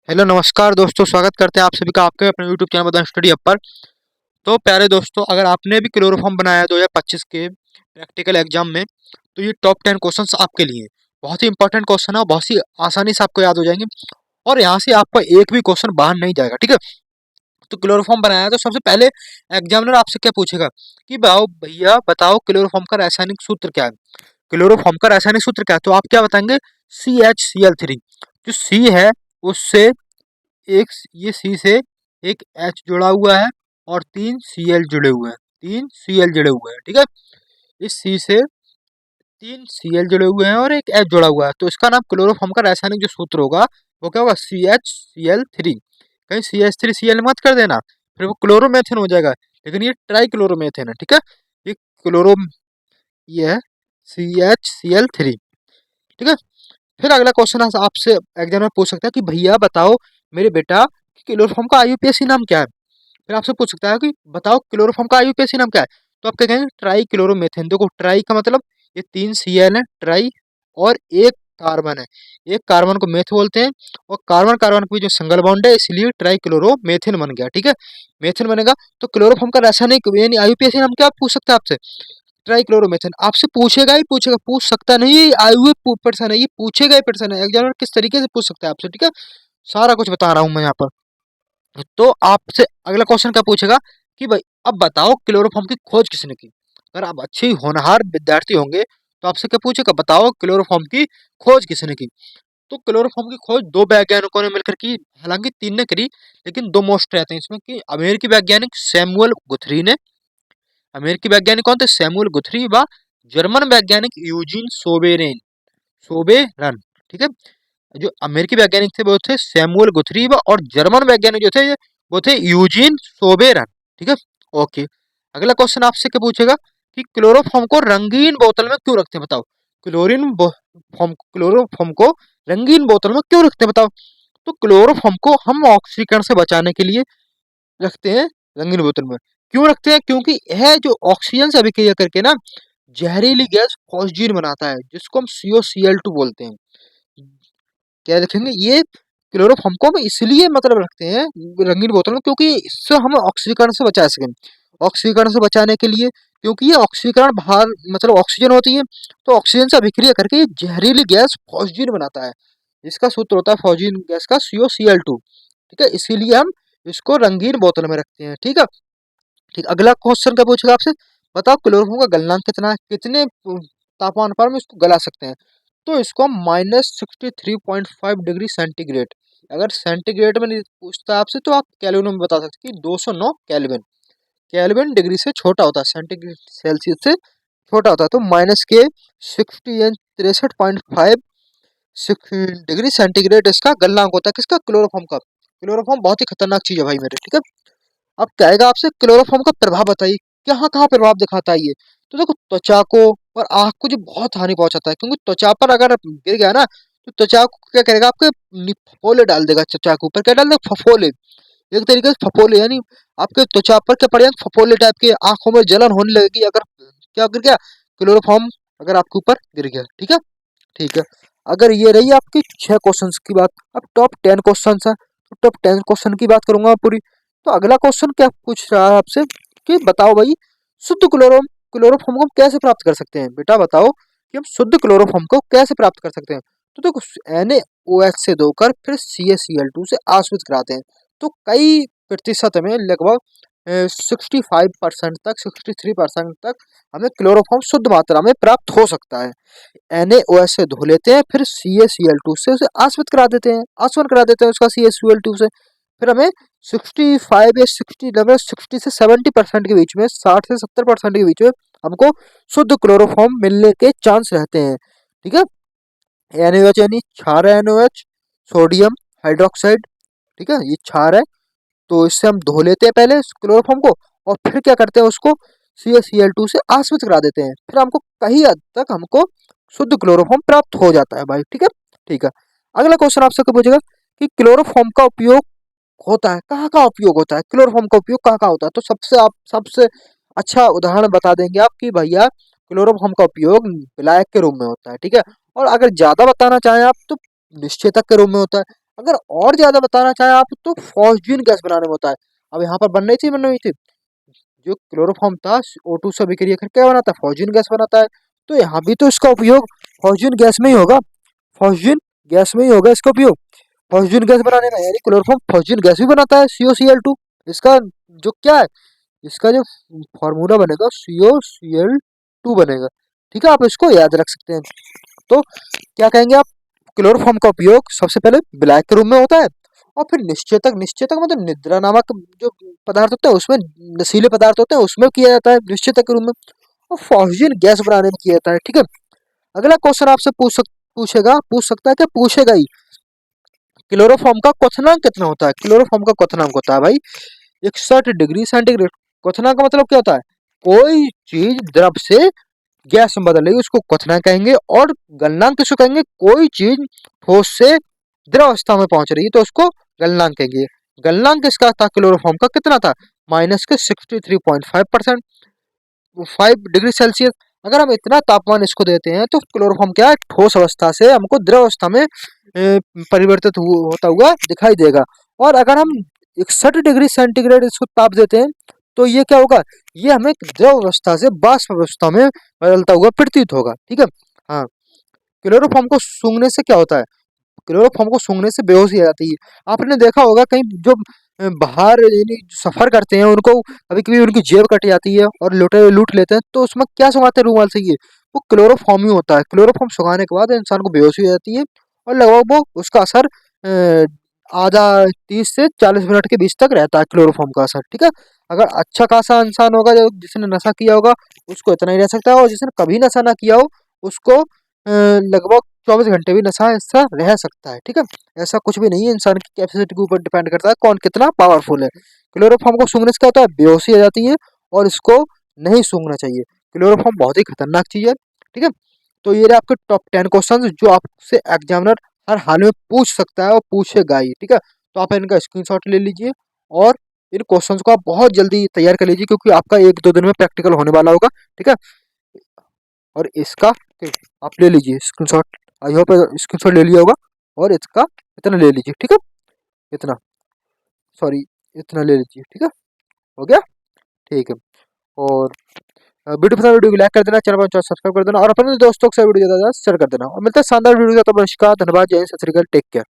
Hello नमस्कार दोस्तों, स्वागत करते हैं आप सभी का आपके अपने यूट्यूब चैनल बदन स्टडी अप पर। तो प्यारे दोस्तों, अगर आपने भी क्लोरोफॉर्म बनाया 2025 के प्रैक्टिकल एग्जाम में, तो ये टॉप 10 क्वेश्चंस आपके लिए हैं। बहुत ही इंपॉर्टेंट क्वेश्चन है और बहुत ही आसानी से आपको याद हो जाएंगे और यहाँ से आपका एक भी क्वेश्चन बाहर नहीं जाएगा। ठीक है, तो क्लोरोफॉर्म बनाया तो सबसे पहले एग्जामिनर आपसे क्या पूछेगा कि भाओ भैया बताओ क्लोरोफॉर्म का रासायनिक सूत्र क्या है। क्लोरोफॉर्म का रासायनिक सूत्र क्या है, तो आप क्या बताएंगे? CHCl3। जो सी है उससे एक ये सी से एक एच जुड़ा हुआ है और तीन सी एल जुड़े हुए हैं, तीन सी एल जुड़े हुए हैं। ठीक है, इस सी से तीन सी एल जुड़े हुए हैं और एक एच जुड़ा हुआ है, तो इसका नाम क्लोरोफॉर्म का रासायनिक जो सूत्र होगा वो क्या होगा? CHCl3। कहीं CH3Cl मत कर देना, फिर वो क्लोरोमेथेन हो जाएगा, लेकिन ये ट्राई क्लोरोमेथेन है। ठीक है, ये क्लोरो ये है CHCl3। ठीक है, फिर अगला क्वेश्चन आपसे एग्जाम में पूछ सकता है कि भैया बताओ मेरे बेटा कि क्लोरोफॉर्म का आईयूपीएसी नाम क्या है। फिर आपसे पूछ सकता है कि बताओ क्लोरोफॉर्म का आईयूपीएसी नाम क्या है, तो आप क्या कहेंगे? Try chloromethane. देखो ट्राई का मतलब ये तीन सी एल है, ट्राई, और एक कार्बन है, एक कार्बन को मेथ बोलते हैं, और कार्बन कार्बन के बीच जो सिंगल बॉन्ड है इसलिए ट्राई क्लोरोमेथेन बन गया। ठीक है, मेथेन बनेगा। तो क्लोरोफॉर्म का रासायनिक यानी आईयूपीएसी नाम क्या पूछ सकता है आपसे? ट्राइक्लोरोमेथेन। आपसे पूछेगा ही पूछेगा, पूछ सकता नहीं, ये आए हुए पर्सन है, ये पूछेगा ही पर्सन है। एग्जामिनर किस तरीके से पूछ सकता है आपसे। ठीक है, सारा कुछ बता रहा हूं मैं यहाँ पर। तो आपसे अगला क्वेश्चन क्या पूछेगा कि भाई अब बताओ क्लोरोफॉर्म की खोज किसने की। अगर आप अच्छे होनहार विद्यार्थी होंगे तो आपसे क्या पूछेगा? बताओ क्लोरोफॉर्म की खोज किसने की। तो क्लोरोफॉर्म की खोज दो वैज्ञानिकों ने मिलकर की, हालांकि तीन ने करी, लेकिन दो मोस्ट रहते हैं इसमें कि अमेरिकी वैज्ञानिक सैमुअल गुथरी ने। अमेरिकी वैज्ञानिक कौन थे? सैमुअल गुथरी व जर्मन वैज्ञानिक यूजीन सोबेरेन, सोबेरन। ठीक है, जो अमेरिकी वैज्ञानिक थे वो थे सैमुअल गुथरी व, और जर्मन वैज्ञानिक जो थे वो थे यूजीन सोबेरन। ठीक है, ओके। अगला क्वेश्चन आपसे क्या पूछेगा कि क्लोरोफॉर्म को रंगीन बोतल में क्यों रखते हैं, बताओ। क्लोरोफॉर्म को रंगीन बोतल में क्यों रखते हैं, बताओ। तो क्लोरोफॉर्म को हम ऑक्सीकरण से बचाने के लिए रखते हैं रंगीन बोतल में। क्यों रखते हैं? क्योंकि यह जो ऑक्सीजन से अभिक्रिया करके ना जहरीली गैस फॉस्जीन बनाता है, जिसको हम COCl2 बोलते हैं। क्या देखेंगे? ये क्लोरोफॉर्म को हम इसलिए मतलब रखते हैं रंगीन बोतल में क्योंकि इससे हम ऑक्सीकरण से बचा सकें। ऑक्सीकरण से बचाने के लिए, क्योंकि ये ऑक्सीकरण बाहर मतलब ऑक्सीजन होती है, तो ऑक्सीजन से अभिक्रिया करके ये जहरीली गैस फॉस्जीन बनाता है। इसका सूत्र होता है फॉस्जीन गैस का COCl2। ठीक है, इसीलिए हम इसको रंगीन बोतल में रखते हैं। ठीक है, ठीक। अगला क्वेश्चन क्या पूछेगा आपसे? बताओ क्लोरोफॉर्म का गलनांक कितना है, कितने तापमान पर हम इसको गला सकते हैं। तो इसको हम -63.5 डिग्री सेंटीग्रेड, अगर सेंटीग्रेड में नहीं पूछता आपसे तो आप केल्विन में बता सकते हैं कि 209 केल्विन। केल्विन डिग्री से छोटा होता है, सेंटीग्रेड सेल्सियस से छोटा होता है, तो माइनस के 63.5 डिग्री सेंटीग्रेड इसका गलनांक होता है। किसका? क्लोरोफॉर्म का। क्लोरोफॉर्म बहुत ही खतरनाक चीज है भाई मेरे। ठीक है, अब कहेगा आपसे क्लोरोफॉर्म का प्रभाव बताइए, कहाँ कहाँ प्रभाव दिखाता है ये। तो देखो त्वचा को और आंख को जो बहुत हानि पहुंचाता है, क्योंकि त्वचा पर अगर गिर गया ना तो त्वचा को क्या करेगा? आपके फफोले डाल देगा, त्वचा के ऊपर क्या डाल देगा? फफोले। एक तरीके से फफोले, यानी आपके त्वचा पर क्या पड़ेगा? फफोले टाइप के, आंखों में जलन होने लगेगी अगर क्या गिर गया? क्लोरोफॉर्म अगर आपके ऊपर गिर गया। ठीक है, ठीक है। अगर ये रही आपकी 6 क्वेश्चंस की बात, अब टॉप 10 क्वेश्चन है, तो टॉप 10 क्वेश्चन की बात करूंगा मैं पूरी। तो अगला क्वेश्चन क्या पूछ रहा है आपसे कि बताओ भाई शुद्ध क्लोरोफॉर्म को हम कैसे प्राप्त कर सकते हैं। बेटा बताओ कि हम शुद्ध क्लोरोफॉर्म को कैसे प्राप्त कर सकते हैं। तो देखो NaOH से धोकर फिर CaCl2 से आश्रित कराते हैं, तो कई प्रतिशत में लगभग 65% तक, 63% तक हमें क्लोरोफॉर्म शुद्ध मात्रा में प्राप्त हो सकता है। NaOH से धो लेते हैं, फिर CaCl2 से उसे आश्रित करा देते हैं, आसवन करा देते हैं उसका CaCl2 से। फिर हमें 65 या 60 लगभग 60 से 70% के बीच में, 60 से 70% के बीच में हमको शुद्ध क्लोरोफॉर्म मिलने के चांस रहते हैं। ठीक है, NaOH यानी क्षार है, NaOH सोडियम हाइड्रोक्साइड। ठीक है, ये क्षार है, तो इससे हम धो लेते हैं पहले इस क्लोरोफॉर्म को, और फिर क्या करते हैं उसको CaCl2 से आश्रित करा देते हैं, फिर हमको कहीं हद तक हमको शुद्ध क्लोरोफॉर्म प्राप्त हो जाता है भाई। ठीक है, ठीक है। अगला क्वेश्चन आपसे क्या पूछेगा कि क्लोरोफॉर्म का उपयोग होता है, कहाँ कहाँ उपयोग होता है, क्लोरोफॉर्म का उपयोग कहाँ कहाँ होता है। तो सबसे अच्छा उदाहरण बता देंगे आप कि भैया क्लोरोफॉर्म का उपयोग विलायक के रूप में होता है। ठीक है, और अगर ज्यादा बताना चाहें आप तो निश्चेतक के रूप में होता है। अगर और ज्यादा बताना चाहें आप तो फॉस्जीन गैस बनाने में होता है। अब यहाँ पर बन रही थी जो क्लोरोफॉर्म था O2 से अभिक्रिया करके क्या बनाता है, फॉस्जीन गैस बनाता है। तो यहाँ भी तो इसका उपयोग फॉस्जीन गैस में ही होगा, फॉस्जीन गैस में ही होगा इसका उपयोग फॉस्जीन गैस बनाने में, यानी क्लोरोफॉर्म फॉस्जीन गैस भी बनाता है COCl2। इसका जो क्या है, इसका जो फॉर्मूला बनेगा COCl2 बनेगा। ठीक है, आप इसको याद रख सकते हैं। तो क्या कहेंगे आप, क्लोरोफॉर्म का उपयोग सबसे पहले ब्लैक के रूप में होता है, और फिर निश्चेतक, निश्चेतक मतलब निद्रा नामक जो पदार्थ होता है उसमें, नशीले पदार्थ होते हैं उसमें किया जाता है निश्चेतक के रूप में, और फॉस्जीन गैस बनाने में किया जाता है। ठीक है, अगला क्वेश्चन आपसे पूछ सकता है कि पूछेगा ही, क्लोरोफॉर्म का क्वथनांक कितना होता है। क्लोरोफॉर्म का क्वथनांक होता है भाई 61 डिग्री सेंटीग्रेड। क्वथनांक का मतलब क्या होता है, कोई चीज द्रव से गैस में बदल रही है उसको क्वथनांक कहेंगे, और गलनांक किसको कहेंगे, कोई चीज ठोस से द्रव अवस्था में पहुंच रही है तो उसको गलनांक कहेंगे। गलनांक किसका था, क्लोरोफॉर्म का कितना था, माइनस के 63.5%, 5 डिग्री सेल्सियस। अगर हम इतना तापमान इसको देते हैं तो क्लोरोफॉर्म क्या है, ठोस अवस्था से हमको द्रव अवस्था में परिवर्तित होता हुआ दिखाई देगा। और अगर हम 61 डिग्री सेंटीग्रेड इसको ताप देते हैं तो ये क्या होगा, ये हमें द्रव अवस्था से बाष्प अवस्था में बदलता हुआ प्रतीत होगा। ठीक है, हाँ, क्लोरोफॉर्म को सूंघने से क्या होता है, क्लोरोफॉर्म को सूंघने से बेहोशी आ जाती है। आपने देखा होगा कहीं जो बाहर यानी सफर करते हैं उनको कभी कभी उनकी जेब कट जाती है और लुटे लूट लेते हैं, तो उसमें क्या सुंघाते हैं रूमाल से, ये वो क्लोरोफॉर्म ही होता है। क्लोरोफॉर्म सुंघाने के बाद इंसान को बेहोशी हो जाती है, और लगभग वो उसका असर आधा 30 से 40 मिनट के बीच तक रहता है क्लोरोफॉर्म का असर। ठीक है, अगर अच्छा खासा इंसान होगा जो जिसने नशा किया होगा उसको इतना ही रह सकता है, और जिसने कभी नशा ना किया हो उसको लगभग 24 घंटे भी नशा ऐसा रह सकता है। ठीक है, ऐसा कुछ भी नहीं है, इंसान की कैपेसिटी के ऊपर डिपेंड करता है कौन कितना पावरफुल है। क्लोरोफॉर्म को सूंघने से क्या होता है, बेहोशी आ जाती है, और इसको नहीं सूंघना चाहिए। क्लोरोफॉर्म बहुत ही खतरनाक चीज है। ठीक है, तो ये रहे आपके टॉप 10 क्वेश्चन जो आपसे एग्जामिनर हर हाल में पूछ सकता है और पूछेगा ही। ठीक है, तो आप इनका स्क्रीनशॉट ले लीजिए, और इन क्वेश्चंस को आप बहुत जल्दी तैयार कर लीजिए, क्योंकि आपका 1-2 दिन में प्रैक्टिकल होने वाला होगा। ठीक है, और इसका आप ले लीजिए स्क्रीनशॉट, आई होप स्क्रीनशॉट ले लिया होगा, और इसका इतना ले लीजिए। ठीक है, इतना, सॉरी, इतना ले लीजिए। ठीक है, हो गया, ठीक है। और वीडियो को लाइक कर देना, चैनल पर सब्सक्राइब कर देना, और अपने दोस्तों के साथ वीडियो ज़्यादा शेयर कर देना, और मिलते हैं शानदार वीडियो का। तो नमस्कार, धन्यवाद, जय हिंद, सत श्री अकाल, टेक केयर।